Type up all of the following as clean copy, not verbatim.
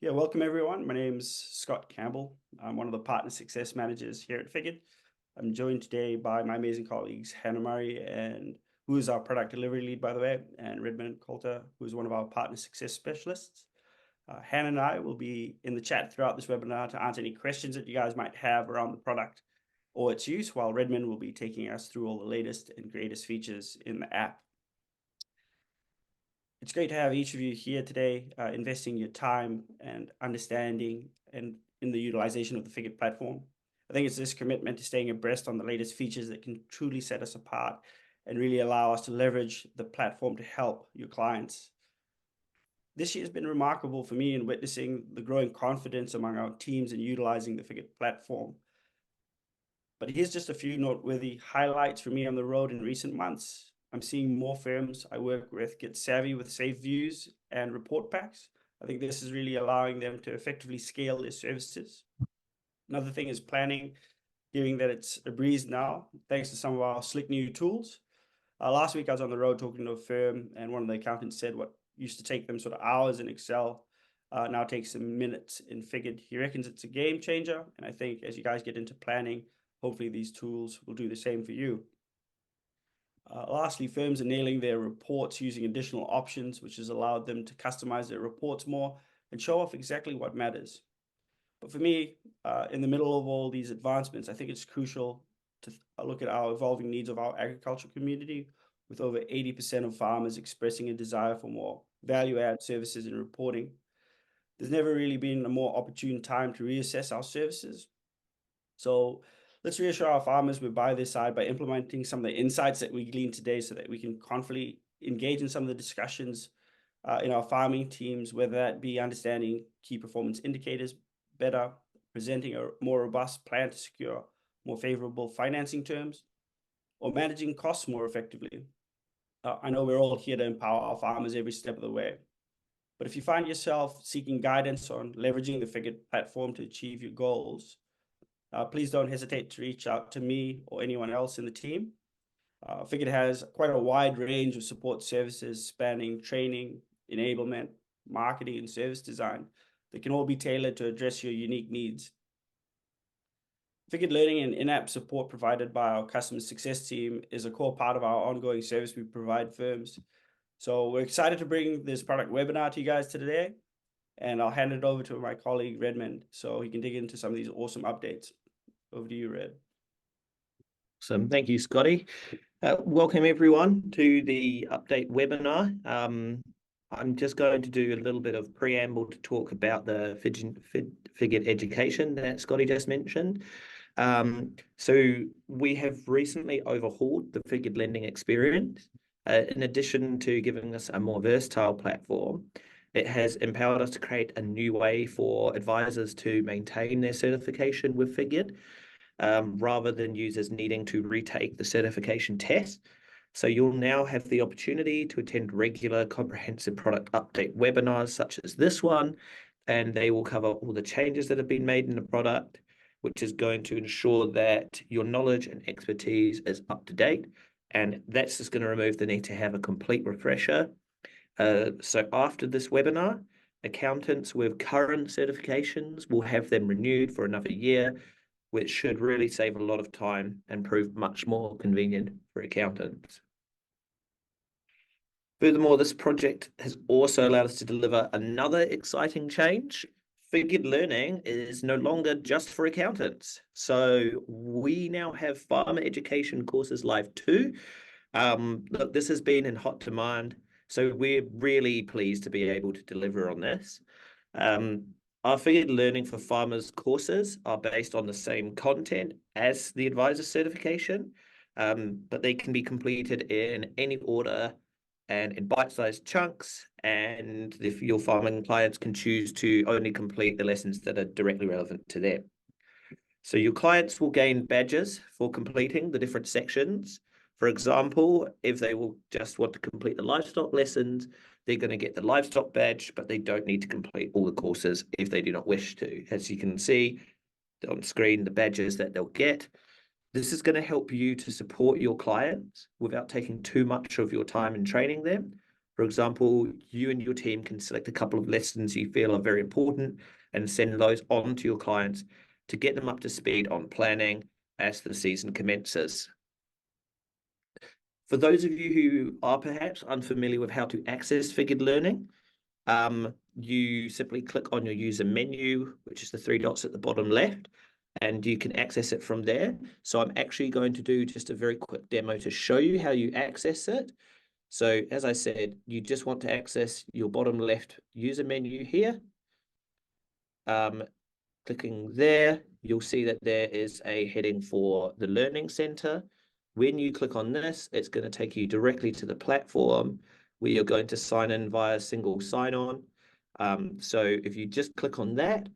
Yeah, welcome everyone. My name's Scott Campbell. I'm one of the partner success managers here at Figured. I'm joined today by my amazing colleagues, Hannah Murray, and who is our product delivery lead, by the way, and Redmond Coulter, who is one of our partner success specialists. Hannah and I will be in the chat throughout this webinar to answer any questions that you guys might have around the product or its use, while Redmond will be taking us through all the latest and greatest features in the app. It's great to have each of you here today, investing your time and understanding and in the utilization of the Figured platform. I think it's this commitment to staying abreast on the latest features that can truly set us apart and really allow us to leverage the platform to help your clients. This year has been remarkable for me in witnessing the growing confidence among our teams in utilizing the Figured platform. But here's just a few noteworthy highlights for me on the road in recent months. I'm seeing more firms I work with get savvy with safe views and report packs. I think this is really allowing them to effectively scale their services. Another thing is planning, hearing that it's a breeze now, thanks to some of our slick new tools. Last week I was on the road talking to a firm, and one of the accountants said what used to take them sort of hours in Excel now takes them minutes in Figured. He reckons it's a game changer, and I think as you guys get into planning, hopefully these tools will do the same for you. Lastly, firms are nailing their reports using additional options, which has allowed them to customize their reports more and show off exactly what matters. But for me, in the middle of all these advancements, I think it's crucial to look at our evolving needs of our agriculture community, with over 80% of farmers expressing a desire for more value-add services and reporting. There's never really been a more opportune time to reassess our services. So let's reassure our farmers we're by their side by implementing some of the insights that we gleaned today so that we can confidently engage in some of the discussions in our farming teams, whether that be understanding key performance indicators better, presenting a more robust plan to secure more favorable financing terms, or managing costs more effectively. I know we're all here to empower our farmers every step of the way. But if you find yourself seeking guidance on leveraging the Figured platform to achieve your goals, please don't hesitate to reach out to me or anyone else in the team. Figured has quite a wide range of support services spanning training, enablement, marketing, and service design that can all be tailored to address your unique needs. Figured learning and in-app support provided by our customer success team is a core part of our ongoing service we provide firms. So we're excited to bring this product webinar to you guys today, and I'll hand it over to my colleague Redmond so he can dig into some of these awesome updates. Over to you, Red. Awesome. Thank you, Scotty. Welcome everyone to the update webinar. I'm just going to do a little bit of preamble to talk about the Figured education that Scotty just mentioned. So we have recently overhauled the Figured lending experience. In addition to giving us a more versatile platform, it has empowered us to create a new way for advisors to maintain their certification with Figured, rather than users needing to retake the certification test. So you'll now have the opportunity to attend regular comprehensive product update webinars such as this one, and they will cover all the changes that have been made in the product, which is going to ensure that your knowledge and expertise is up to date. And that's just going to remove the need to have a complete refresher. So after this webinar, accountants with current certifications will have them renewed for another year, which should really save a lot of time and prove much more convenient for accountants. Furthermore, this project has also allowed us to deliver another exciting change. Figured learning is no longer just for accountants. So we now have farmer education courses live too. Look, this has been in hot demand, so we're really pleased to be able to deliver on this. Our Figured learning for farmers courses are based on the same content as the advisor certification, but they can be completed in any order and in bite-sized chunks, and if your farming clients can choose to only complete the lessons that are directly relevant to them. So your clients will gain badges for completing the different sections. For example, if they will just want to complete the livestock lessons, they're going to get the livestock badge, but they don't need to complete all the courses if they do not wish to. As you can see on screen, the badges that they'll get. This is going to help you to support your clients without taking too much of your time in training them, For example, you and your team can select a couple of lessons you feel are very important and send those on to your clients to get them up to speed on planning as the season commences. For those of you who are perhaps unfamiliar with how to access Figured Learning, you simply click on your user menu, which is the three dots at the bottom left, and you can access it from there. So I'm actually going to do just a very quick demo to show you how you access it. So as I said, you just want to access your bottom left user menu here. Clicking there, you'll see that there is a heading for the Learning Center. When you click on this, it's going to take you directly to the platform where you're going to sign in via single sign-on. So if you just click on that,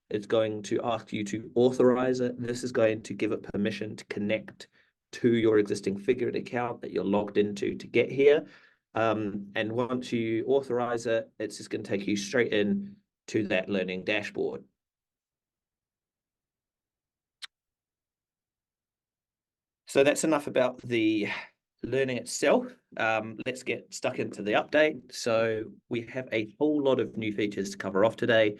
it's going to ask you to authorize it. This is going to give it permission to connect to your existing Figured account that you're logged into to get here. And once you authorize it, it's just going to take you straight in to that learning dashboard. So that's enough about the learning itself. Let's get stuck into the update. So we have a whole lot of new features to cover off today.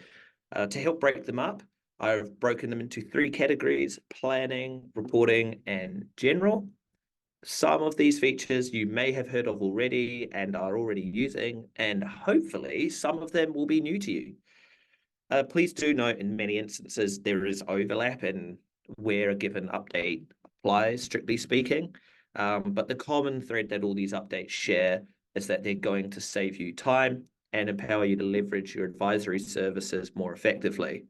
To help break them up, I've broken them into three categories: planning, reporting, and general. Some of these features you may have heard of already and are already using, and hopefully some of them will be new to you. Please do note in many instances there is overlap in where a given update applies, strictly speaking. But the common thread that all these updates share is that they're going to save you time and empower you to leverage your advisory services more effectively.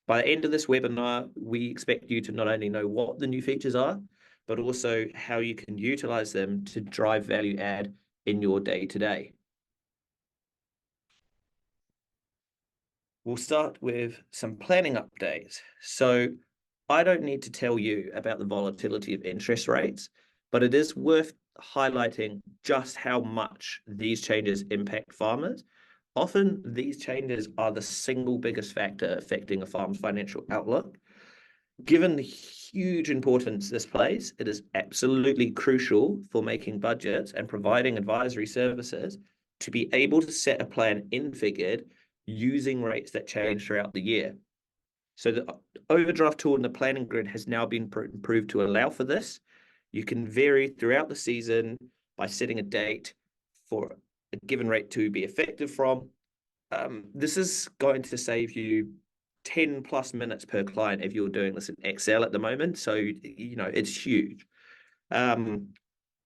By the end of this webinar, we expect you to not only know what the new features are, but also how you can utilize them to drive value add in your day-to-day. We'll start with some planning updates. So I don't need to tell you about the volatility of interest rates, but it is worth highlighting just how much these changes impact farmers. Often these changes are the single biggest factor affecting a farm's financial outlook. Given the huge importance this plays, it is absolutely crucial for making budgets and providing advisory services to be able to set a plan in Figured using rates that change throughout the year. So the overdraft tool in the planning grid has now been improved to allow for this. You can vary throughout the season by setting a date for a given rate to be effective from. This is going to save you 10 plus minutes per client if you're doing this in Excel at the moment. So, you know, it's huge. In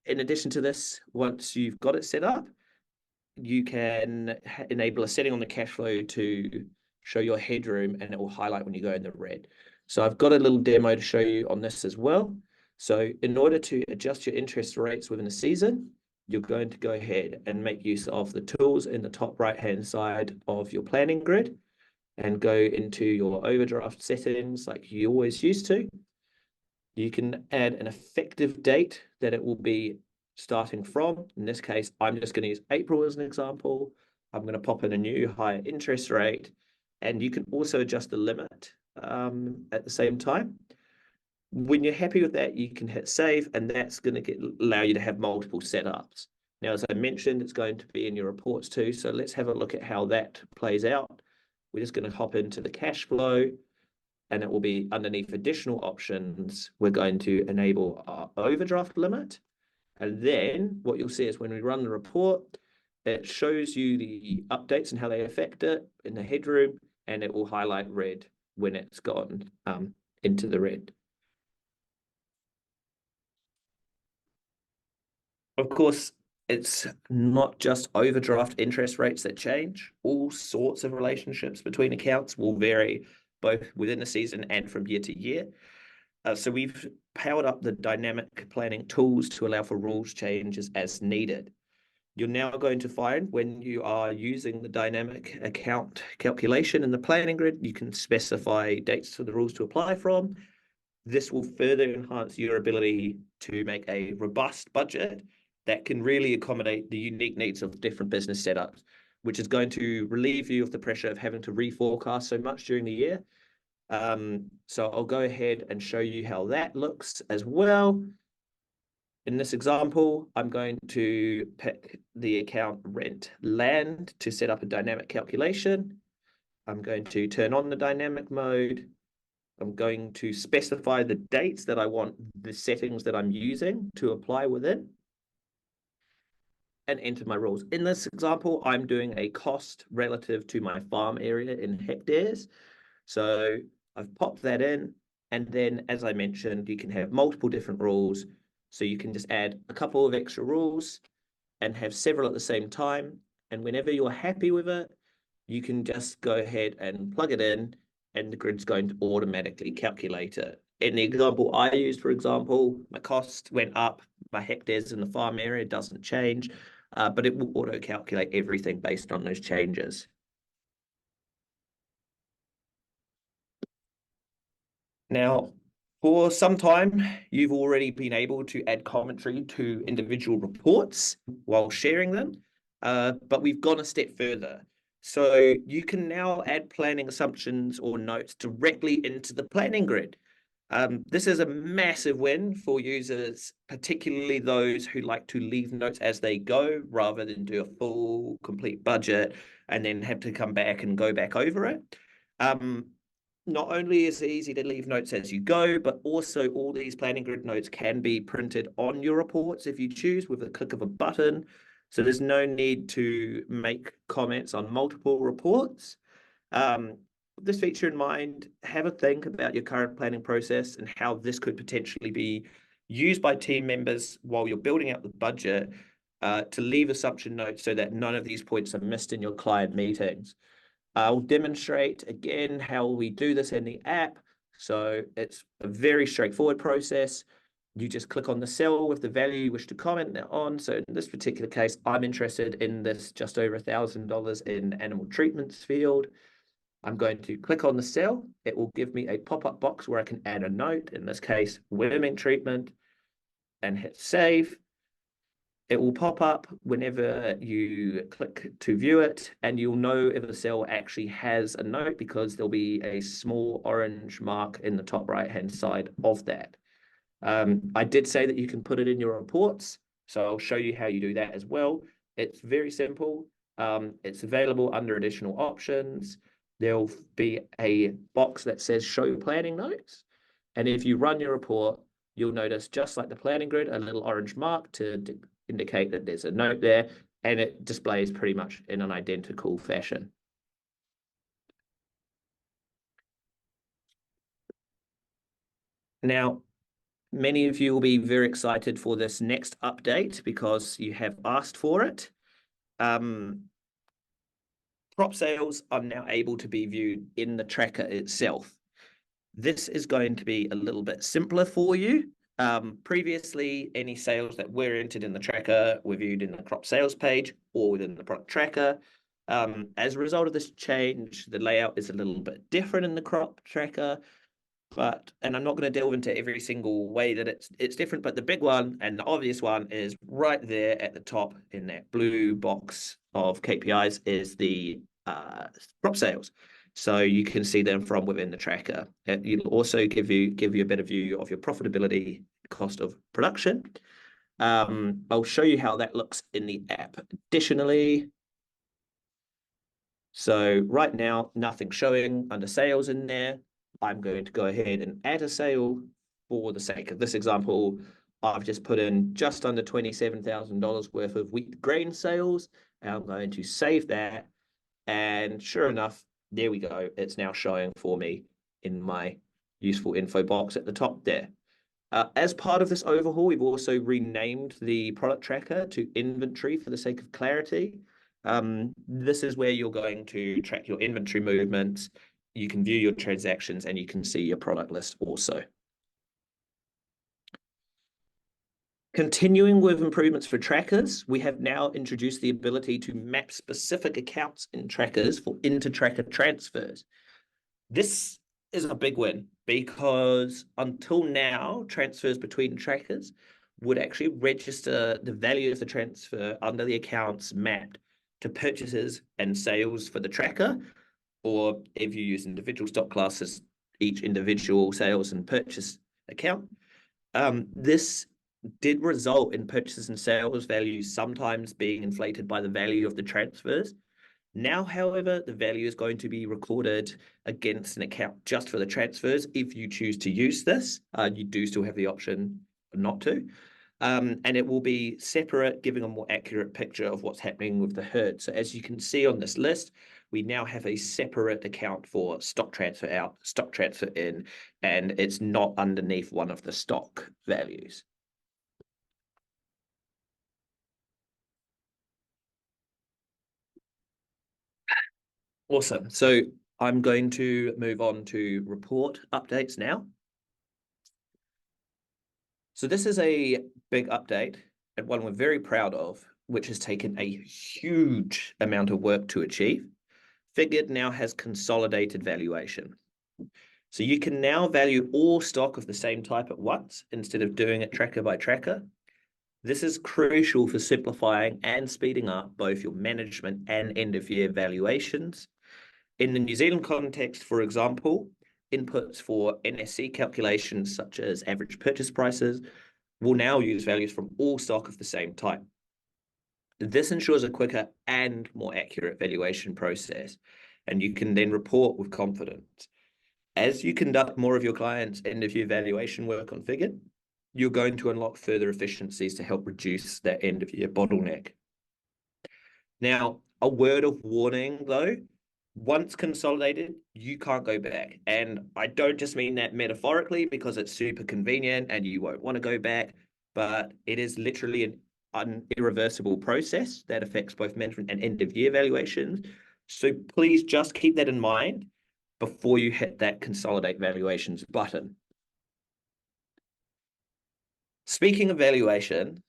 addition to this, once you've got it set up, you can enable a setting on the cash flow to show your headroom, and it will highlight when you go in the red. So I've got a little demo to show you on this as well. So in order to adjust your interest rates within a season, you're going to go ahead and make use of the tools in the top right-hand side of your planning grid and go into your overdraft settings like you always used to. You can add an effective date that it will be starting from. In this case, I'm just going to use April as an example. I'm going to pop in a new higher interest rate, and you can also adjust the limit at the same time. When you're happy with that, you can hit save, and that's going to allow you to have multiple setups. Now, as I mentioned, it's going to be in your reports too. So let's have a look at how that plays out. We're just going to hop into the cash flow, and it will be underneath additional options. We're going to enable our overdraft limit. And then what you'll see is when we run the report, it shows you the updates and how they affect it in the headroom, and it will highlight red when it's gone into the red. Of course, it's not just overdraft interest rates that change. All sorts of relationships between accounts will vary both within the season and from year to year. So we've powered up the dynamic planning tools to allow for rules changes as needed. You're now going to find when you are using the dynamic account calculation in the planning grid, you can specify dates for the rules to apply from. This will further enhance your ability to make a robust budget that can really accommodate the unique needs of different business setups, which is going to relieve you of the pressure of having to reforecast so much during the year. So I'll go ahead and show you how that looks as well. in this example, I'm going to pick the account rent land to set up a dynamic calculation. I'm going to turn on the dynamic mode. I'm going to specify the dates that I want the settings that I'm using to apply within and enter my rules. In this example, I'm doing a cost relative to my farm area in hectares. So I've popped that in. And then, as I mentioned, you can have multiple different rules. So you can just add a couple of extra rules and have several at the same time. And whenever you're happy with it, you can just go ahead and plug it in, and the grid's going to automatically calculate it. In the example I used, for example, my cost went up, my hectares in the farm area doesn't change, but it will auto-calculate everything based on those changes. Now, for some time, you've already been able to add commentary to individual reports while sharing them, but we've gone a step further. So you can now add planning assumptions or notes directly into the planning grid. This is a massive win for users, particularly those who like to leave notes as they go rather than do a full, complete budget and then have to come back and go back over it. Not only is it easy to leave notes as you go, but also all these planning grid notes can be printed on your reports if you choose with a click of a button. So there's no need to make comments on multiple reports. With this feature in mind, have a think about your current planning process and how this could potentially be used by team members while you're building out the budget to leave assumption notes so that none of these points are missed in your client meetings. I'll demonstrate again how we do this in the app. So it's a very straightforward process. You just click on the cell with the value you wish to comment on. So in this particular case, I'm interested in this just over $1,000 in animal treatments field. I'm going to click on the cell. It will give me a pop-up box where I can add a note, in this case, worming treatment, and hit save. It will pop up whenever you click to view it, and you'll know if the cell actually has a note because there'll be a small orange mark in the top right-hand side of that. I did say that you can put it in your reports, so I'll show you how you do that as well. It's very simple. It's available under additional options. There'll be a box that says show planning notes. And if you run your report, you'll notice, just like the planning grid, a little orange mark to indicate that there's a note there, and it displays pretty much in an identical fashion. Now, many of you will be very excited for this next update because you have asked for it. Crop sales are now able to be viewed in the tracker itself. This is going to be a little bit simpler for you. Previously, any sales that were entered in the tracker were viewed in the crop sales page or within the product tracker. As a result of this change, the layout is a little bit different in the crop tracker. And I'm not going to delve into every single way that it's different, but the big one and the obvious one is right there at the top in that blue box of KPIs is the crop sales. So you can see them from within the tracker. It'll also give you a better view of your profitability, cost of production. I'll show you how that looks in the app. Additionally, so right now, nothing showing under sales in there. I'm going to go ahead and add a sale. For the sake of this example, I've just put in just under $27,000 worth of wheat grain sales. And I'm going to save that. And sure enough, there we go. It's now showing for me in my useful info box at the top there. As part of this overhaul, we've also renamed the product tracker to inventory for the sake of clarity. This is where you're going to track your inventory movements. You can view your transactions and you can see your product list also. Continuing with improvements for trackers, we have now introduced the ability to map specific accounts in trackers for inter-tracker transfers. This is a big win because until now, transfers between trackers would actually register the value of the transfer under the accounts mapped to purchases and sales for the tracker, or if you use individual stock classes, each individual sales and purchase account. This did result in purchases and sales values sometimes being inflated by the value of the transfers. Now, however, the value is going to be recorded against an account just for the transfers. If you choose to use this, you do still have the option not to. And it will be separate, giving a more accurate picture of what's happening with the herd. So as you can see on this list, we now have a separate account for stock transfer out, stock transfer in, and it's not underneath one of the stock values. Awesome. So I'm going to move on to report updates now. So this is a big update and one we're very proud of, which has taken a huge amount of work to achieve. Figured now has consolidated valuation. So you can now value all stock of the same type at once instead of doing it tracker by tracker. This is crucial for simplifying and speeding up both your management and end of year valuations. In the New Zealand context, for example, inputs for NSC calculations such as average purchase prices will now use values from all stock of the same type. This ensures a quicker and more accurate valuation process, and you can then report with confidence. As you conduct more of your clients' end-of-year valuation work on Figured, you're going to unlock further efficiencies to help reduce that end-of-year bottleneck. Now, a word of warning though, once consolidated, you can't go back. And I don't just mean that metaphorically because it's super convenient and you won't want to go back, but it is literally an irreversible process that affects both management and end-of-year valuations. So please just keep that in mind before you hit that consolidate valuations button. Speaking of valuation,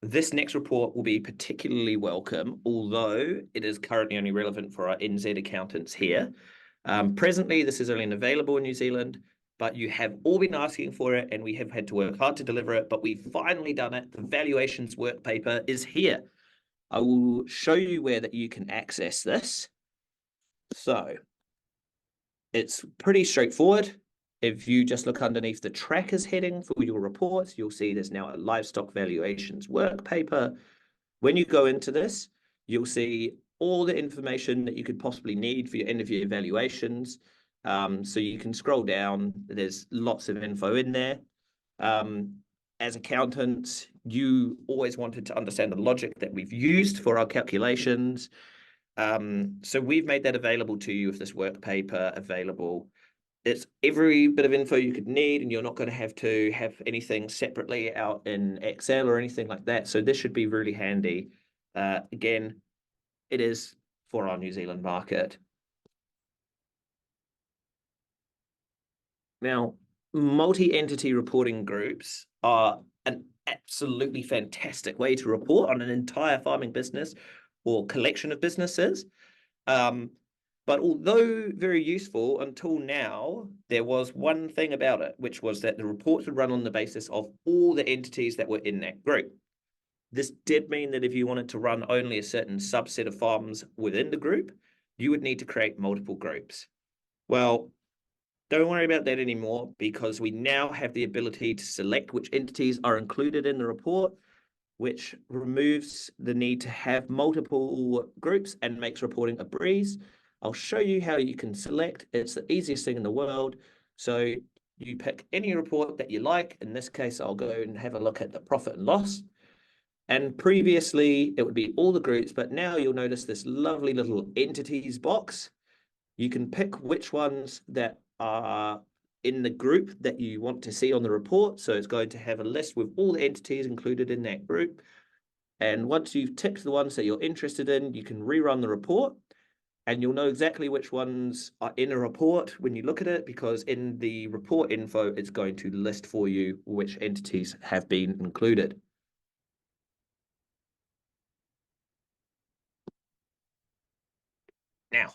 this next report will be particularly welcome, although it is currently only relevant for our NZ accountants here. Presently, this is only available in New Zealand, but you have all been asking for it and we have had to work hard to deliver it, but we've finally done it. The valuations work paper is here. I will show you where that you can access this. So it's pretty straightforward. If you just look underneath the trackers heading for your reports, you'll see there's now a livestock valuations work paper. When you go into this, you'll see all the information that you could possibly need for your end of year valuations. So you can scroll down, there's lots of info in there. As accountants, you always wanted to understand the logic that we've used for our calculations. So we've made that available to you with this work paper available. It's every bit of info you could need, and you're not going to have anything separately out in Excel or anything like that. So this should be really handy. Again, it is for our New Zealand market. Now, multi-entity reporting groups are an absolutely fantastic way to report on an entire farming business or collection of businesses. But although very useful until now, there was one thing about it, which was that the reports would run on the basis of all the entities that were in that group. This did mean that if you wanted to run only a certain subset of farms within the group, you would need to create multiple groups. Well, don't worry about that anymore because we now have the ability to select which entities are included in the report, which removes the need to have multiple groups and makes reporting a breeze. I'll show you how you can select. It's the easiest thing in the world. So you pick any report that you like. In this case, I'll go and have a look at the profit and loss. And previously, it would be all the groups, but now you'll notice this lovely little entities box. You can pick which ones that are in the group that you want to see on the report. So it's going to have a list with all the entities included in that group. And once you've ticked the ones that you're interested in, you can rerun the report. And you'll know exactly which ones are in a report when you look at it, because in the report info, it's going to list for you which entities have been included. Now,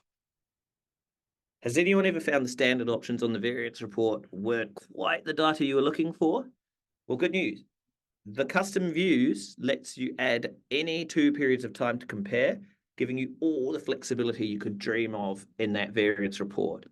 has anyone ever found the standard options on the variance report weren't quite the data you were looking for? Well, good news. The custom views lets you add any 2 periods of time to compare, giving you all the flexibility you could dream of in that variance report.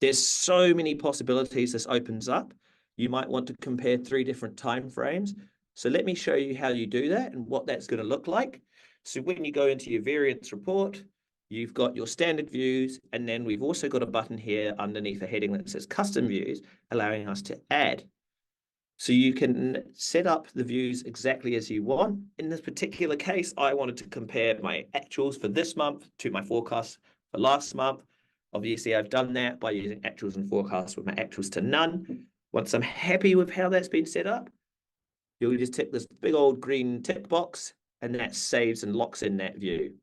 There's so many possibilities this opens up. You might want to compare 3 different time frames. So let me show you how you do that and what that's going to look like. So when you go into your variance report, you've got your standard views, and then we've also got a button here underneath a heading that says custom views, allowing us to add. So you can set up the views exactly as you want. In this particular case, I wanted to compare my actuals for this month to my forecast for last month. Obviously, I've done that by using actuals and forecasts with my actuals to none. Once I'm happy with how that's been set up, you'll just tick this big old green tick box, and that saves and locks in that view.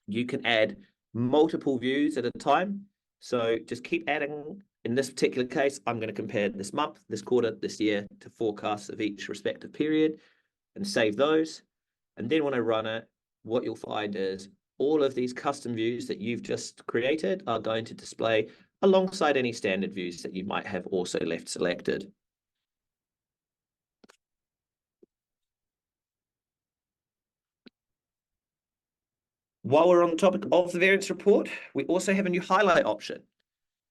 You can add multiple views at a time. So just keep adding. In this particular case, I'm going to compare this month, this quarter, this year to forecasts of each respective period and save those. And then when I run it, what you'll find is all of these custom views that you've just created are going to display alongside any standard views that you might have also left selected. While we're on the topic of the variance report, we also have a new highlight option.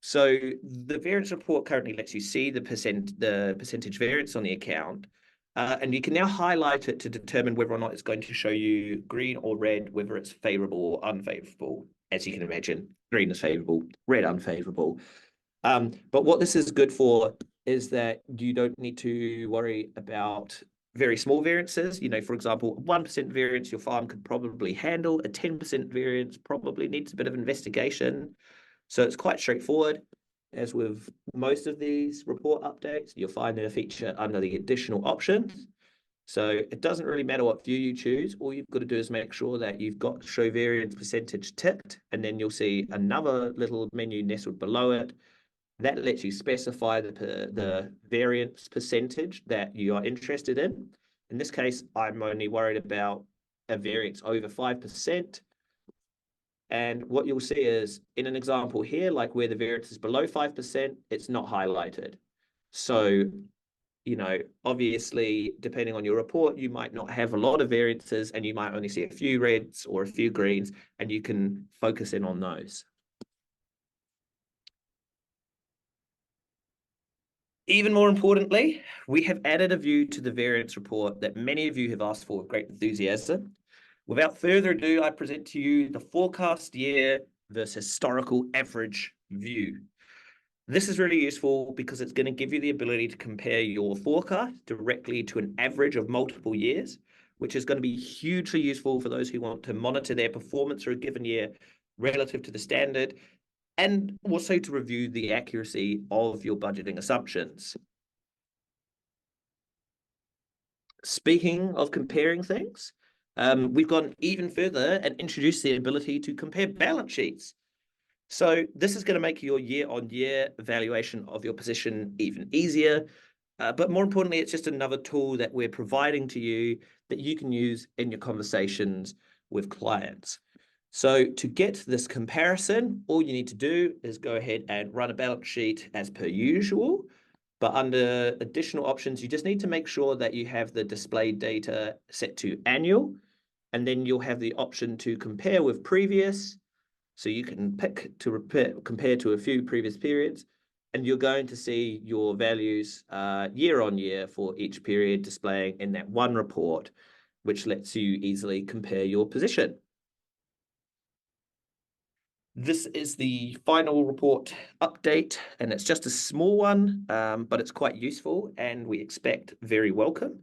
So the variance report currently lets you see the percentage variance on the account, and you can now highlight it to determine whether or not it's going to show you green or red, whether it's favorable or unfavorable. As you can imagine, green is favorable, red unfavorable. But what this is good for is that you don't need to worry about very small variances. You know, for example, 1% variance your farm could probably handle. A 10% variance probably needs a bit of investigation. So it's quite straightforward. As with most of these report updates, you'll find a feature under the additional options. So it doesn't really matter what view you choose. All you've got to do is make sure that you've got show variance percentage ticked, and then you'll see another little menu nestled below it. That lets you specify the variance percentage that you are interested in. In this case, I'm only worried about a variance over 5%. And what you'll see is in an example here, like where the variance is below 5%, it's not highlighted. So, you know, obviously, depending on your report, you might not have a lot of variances and you might only see a few reds or a few greens, and you can focus in on those. Even more importantly, we have added a view to the variance report that many of you have asked for with great enthusiasm. Without further ado, I present to you the forecast year versus historical average view. This is really useful because it's going to give you the ability to compare your forecast directly to an average of multiple years, which is going to be hugely useful for those who want to monitor their performance for a given year relative to the standard, and also to review the accuracy of your budgeting assumptions. Speaking of comparing things, we've gone even further and introduced the ability to compare balance sheets. So this is going to make your year-on-year evaluation of your position even easier. But more importantly, it's just another tool that we're providing to you that you can use in your conversations with clients. So to get this comparison, all you need to do is go ahead and run a balance sheet as per usual. But under additional options, you just need to make sure that you have the display data set to annual, and then you'll have the option to compare with previous. So you can pick to compare to a few previous periods, and you're going to see your values year on year for each period displaying in that one report, which lets you easily compare your position. This is the final report update, and it's just a small one, but it's quite useful and we expect very welcome.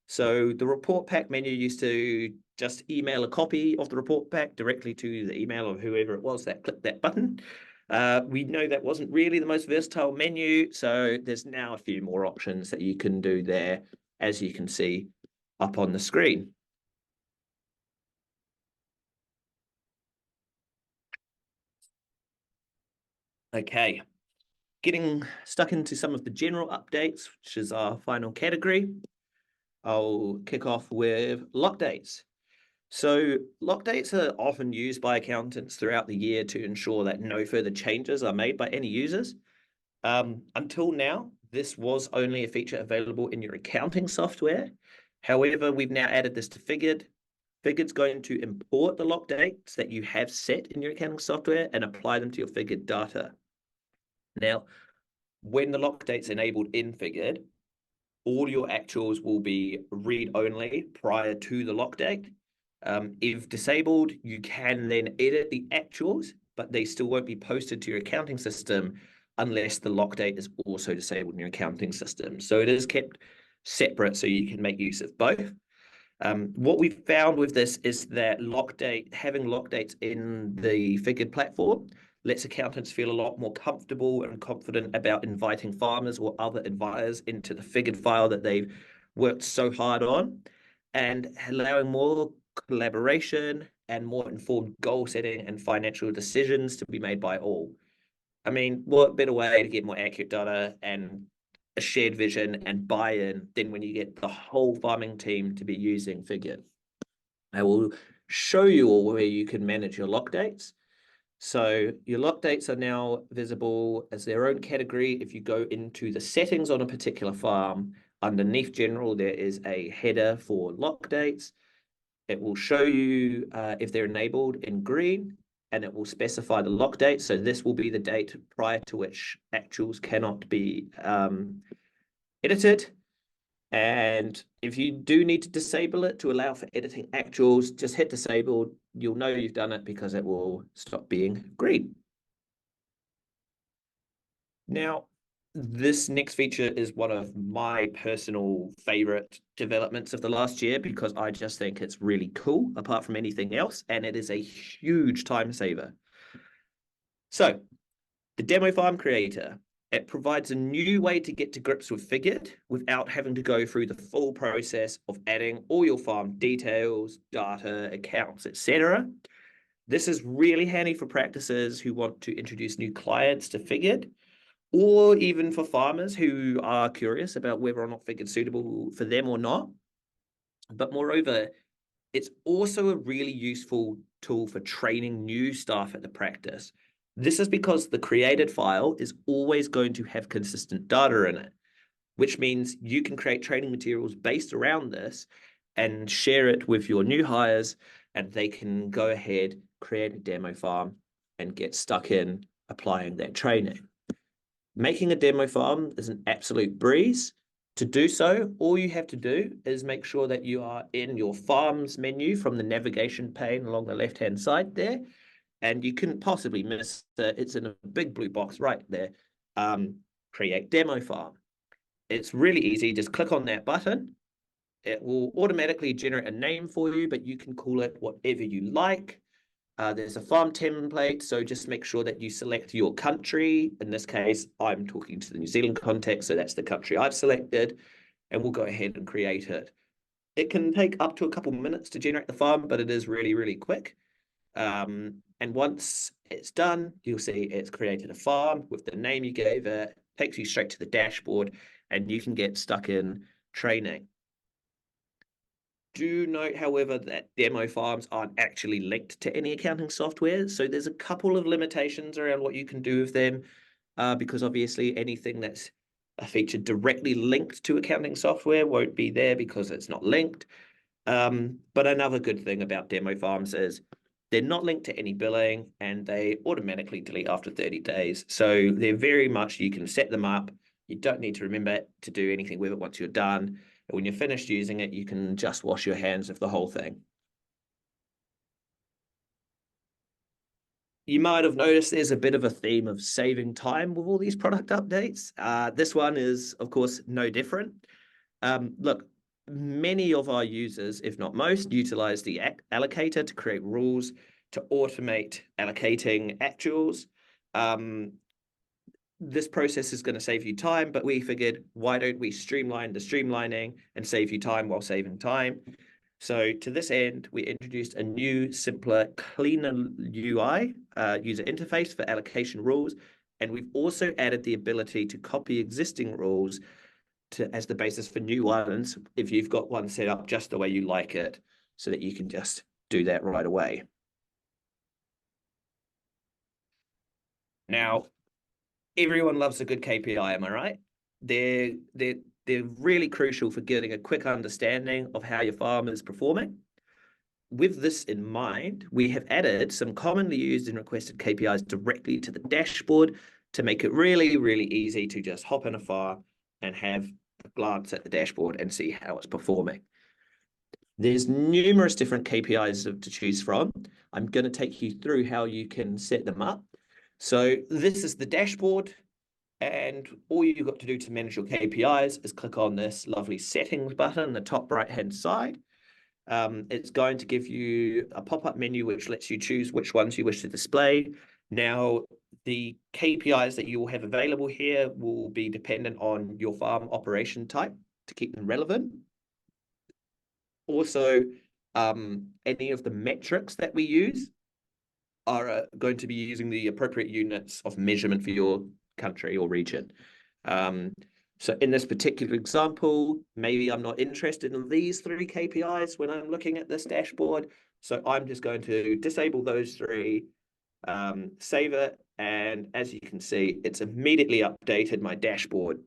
So the report pack menu used to just email a copy of the report pack directly to the email of whoever it was that clicked that button. We know that wasn't really the most versatile menu, so there's now a few more options that you can do there, as you can see up on the screen. Okay, getting stuck into some of the general updates, which is our final category. I'll kick off with lock dates. So lock dates are often used by accountants throughout the year to ensure that no further changes are made by any users. Until now, this was only a feature available in your accounting software. However, we've now added this to Figured. Figured's going to import the lock dates that you have set in your accounting software and apply them to your Figured data. Now, when the lock date's enabled in Figured, all your actuals will be read-only prior to the lock date. If disabled, you can then edit the actuals, but they still won't be posted to your accounting system unless the lock date is also disabled in your accounting system. So it is kept separate so you can make use of both. What we found with this is that having lock dates in the Figured platform lets accountants feel a lot more comfortable and confident about inviting farmers or other advisors into the Figured file that they've worked so hard on, and allowing more collaboration and more informed goal setting and financial decisions to be made by all. I mean, what better way to get more accurate data and a shared vision and buy-in than when you get the whole farming team to be using Figured. I will show you all where you can manage your lock dates. So your lock dates are now visible as their own category. If you go into the settings on a particular farm, underneath general, there is a header for lock dates. It will show you if they're enabled in green, and it will specify the lock date. So this will be the date prior to which actuals cannot be edited. And if you do need to disable it to allow for editing actuals, just hit disable. You'll know you've done it because it will stop being green. Now, this next feature is one of my personal favorite developments of the last year because I just think it's really cool apart from anything else, and it is a huge time saver. So the Demo Farm Creator, it provides a new way to get to grips with Figured without having to go through the full process of adding all your farm details, data, accounts, etc. This is really handy for practices who want to introduce new clients to Figured, or even for farmers who are curious about whether or not Figured's suitable for them or not. But moreover, it's also a really useful tool for training new staff at the practice. This is because the created file is always going to have consistent data in it, which means you can create training materials based around this and share it with your new hires, and they can go ahead, create a demo farm, and get stuck in applying that training. Making a demo farm is an absolute breeze. To do so, all you have to do is make sure that you are in your farms menu from the navigation pane along the left-hand side there, and you couldn't possibly miss it. It's in a big blue box right there. Create demo farm. It's really easy. Just click on that button. It will automatically generate a name for you, but you can call it whatever you like. There's a farm template, so just make sure that you select your country. In this case, I'm talking to the New Zealand context, so that's the country I've selected, and we'll go ahead and create it. It can take up to a couple minutes to generate the farm, but it is really, really quick. And once it's done, you'll see it's created a farm with the name you gave it, takes you straight to the dashboard, and you can get stuck in training. Do note, however, that demo farms aren't actually linked to any accounting software. So there's a couple of limitations around what you can do with them, because obviously anything that's a feature directly linked to accounting software won't be there because it's not linked. But another good thing about demo farms is they're not linked to any billing, and they automatically delete after 30 days. So they're very much, you can set them up. You don't need to remember to do anything with it once you're done. And when you're finished using it, you can just wash your hands of the whole thing. You might have noticed there's a bit of a theme of saving time with all these product updates. This one is, of course, no different. Look, many of our users, if not most, utilize the allocator to create rules to automate allocating actuals. This process is going to save you time, but we figured, why don't we streamline the streamlining and save you time while saving time? So to this end, we introduced a new, simpler, cleaner UI, user interface for allocation rules. And we've also added the ability to copy existing rules as the basis for new ones if you've got one set up just the way you like it, so that you can just do that right away. Now, everyone loves a good KPI, am I right? They're really crucial for getting a quick understanding of how your farm is performing. With this in mind, we have added some commonly used and requested KPIs directly to the dashboard to make it really, really easy to just hop in a farm and have a glance at the dashboard and see how it's performing. There's numerous different KPIs to choose from. I'm going to take you through how you can set them up. So this is the dashboard, and all you've got to do to manage your KPIs is click on this lovely settings button in the top right-hand side. It's going to give you a pop-up menu which lets you choose which ones you wish to display. Now, the KPIs that you will have available here will be dependent on your farm operation type to keep them relevant. Also, any of the metrics that we use are going to be using the appropriate units of measurement for your country or region. So in this particular example, maybe I'm not interested in these 3 KPIs when I'm looking at this dashboard. So I'm just going to disable those 3, save it. And as you can see, it's immediately updated my dashboard.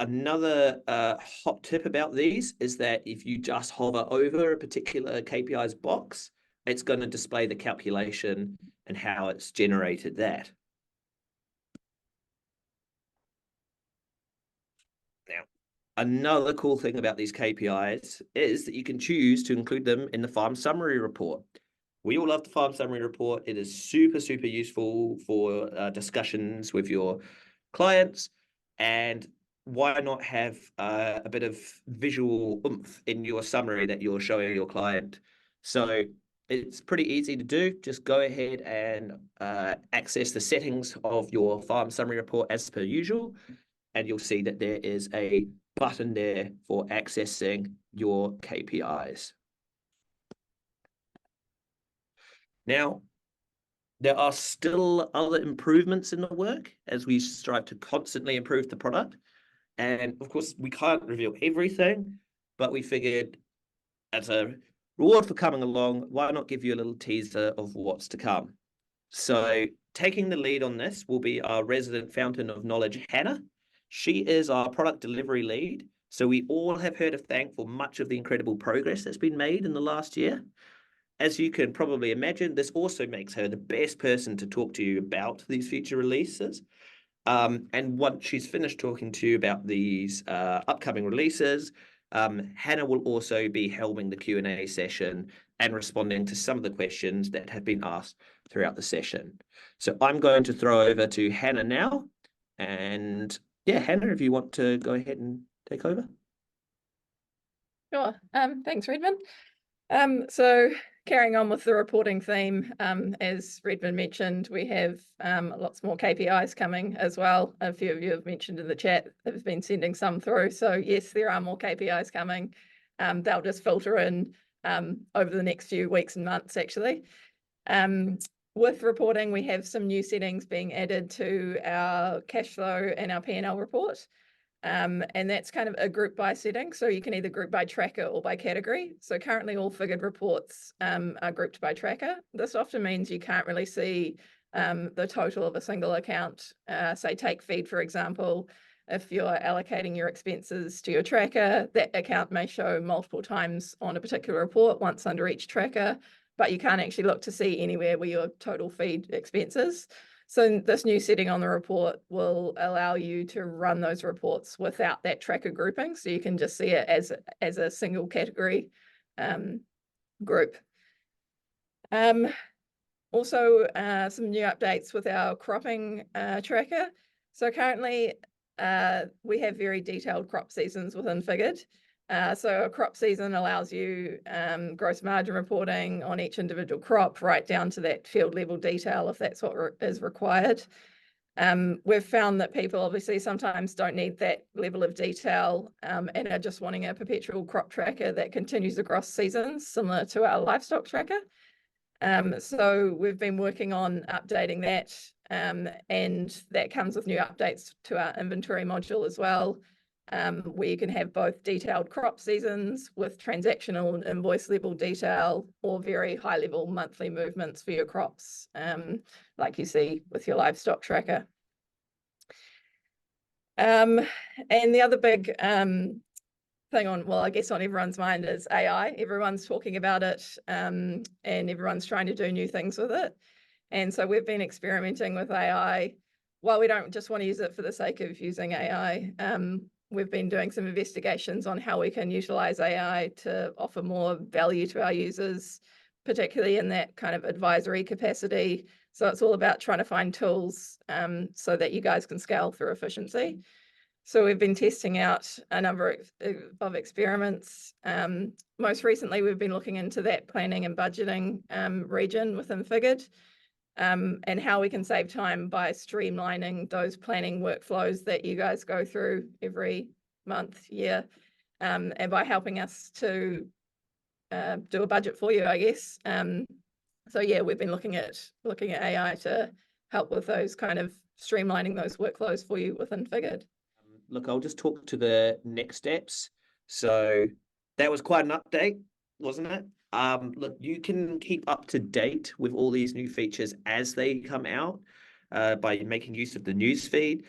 Another hot tip about these is that if you just hover over a particular KPIs box, it's going to display the calculation and how it's generated that. Now, another cool thing about these KPIs is that you can choose to include them in the farm summary report. We all love the farm summary report. It is super, super useful for discussions with your clients. And why not have a bit of visual oomph in your summary that you're showing your client? So it's pretty easy to do. Just go ahead and access the settings of your farm summary report as per usual. And you'll see that there is a button there for accessing your KPIs. Now, there are still other improvements in the work as we strive to constantly improve the product. And of course, we can't reveal everything, but we figured as a reward for coming along, why not give you a little teaser of what's to come? So taking the lead on this will be our resident fountain of knowledge, Hannah. She is our product delivery lead. So we all have her to thank for much of the incredible progress that's been made in the last year. As you can probably imagine, this also makes her the best person to talk to you about these future releases. And once she's finished talking to you about these upcoming releases, Hannah will also be helming the Q&A session and responding to some of the questions that have been asked throughout the session. So I'm going to throw over to Hannah now. And yeah, Hannah, if you want to go ahead and take over. Sure. Thanks, Redmond. So carrying on with the reporting theme, as Redmond mentioned, we have lots more KPIs coming as well. A few of you have mentioned in the chat have been sending some through. So yes, there are more KPIs coming. They'll just filter in over the next few weeks and months, actually. With reporting, we have some new settings being added to our cash flow and our P&L report. And that's kind of a group by setting. So you can either group by tracker or by category. So currently all figured reports are grouped by tracker. This often means you can't really see the total of a single account. Say take feed, for example. If you're allocating your expenses to your tracker, that account may show multiple times on a particular report, once under each tracker, but you can't actually look to see anywhere where your total feed expenses. So this new setting on the report will allow you to run those reports without that tracker grouping. So you can just see it as a single category group. Also, some new updates with our cropping tracker. So currently we have very detailed crop seasons within Figured. So a crop season allows you gross margin reporting on each individual crop, right down to that field level detail if that's what is required. We've found that people obviously sometimes don't need that level of detail and are just wanting a perpetual crop tracker that continues across seasons, similar to our livestock tracker. So we've been working on updating that, and that comes with new updates to our inventory module as well. Where you can have both detailed crop seasons with transactional and invoice level detail, or very high level monthly movements for your crops, like you see with your livestock tracker. And the other big thing on, well, I guess on everyone's mind is AI. Everyone's talking about it, and everyone's trying to do new things with it. And so we've been experimenting with AI while we don't just want to use it for the sake of using AI, we've been doing some investigations on how we can utilize AI to offer more value to our users, particularly in that kind of advisory capacity. So it's all about trying to find tools so that you guys can scale through efficiency. So we've been testing out a number of experiments. Most recently, we've been looking into that planning and budgeting region within Figured, and how we can save time by streamlining those planning workflows that you guys go through every month, year, and by helping us to do a budget for you, I guess. So yeah, we've been looking at AI to help with those kind of streamlining those workflows for you within Figured. Look, I'll just talk to the next steps. So that was quite an update, wasn't it? Look, you can keep up to date with all these new features as they come out by making use of the newsfeed.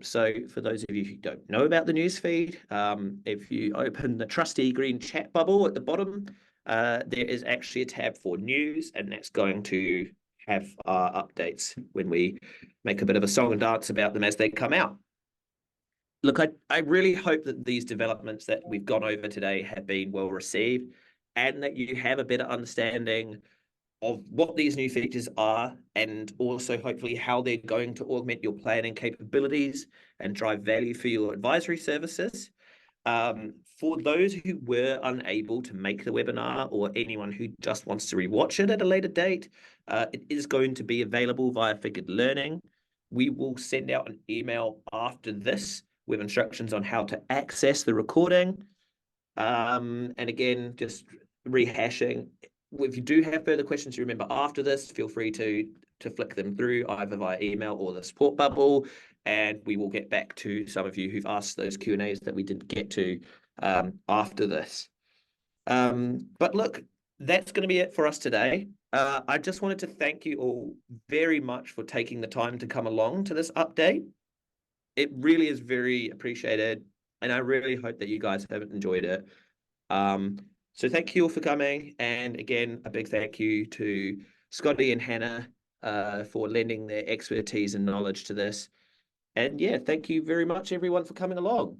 So for those of you who don't know about the newsfeed, if you open the trusty green chat bubble at the bottom, there is actually a tab for news, and that's going to have our updates when we make a bit of a song and dance about them as they come out. Look, I really hope that these developments that we've gone over today have been well received, and that you have a better understanding of what these new features are, and also hopefully how they're going to augment your planning capabilities and drive value for your advisory services. For those who were unable to make the webinar, or anyone who just wants to rewatch it at a later date, it is going to be available via Figured Learning. We will send out an email after this with instructions on how to access the recording. And again, just rehashing, if you do have further questions you remember after this, feel free to flick them through either via email or the support bubble, and we will get back to some of you who've asked those Q&As that we didn't get to after this. But look, that's going to be it for us today. I just wanted to thank you all very much for taking the time to come along to this update. It really is very appreciated, and I really hope that you guys have enjoyed it. So thank you all for coming, and again, a big thank you to Scotty and Hannah for lending their expertise and knowledge to this. And yeah, thank you very much, everyone, for coming along.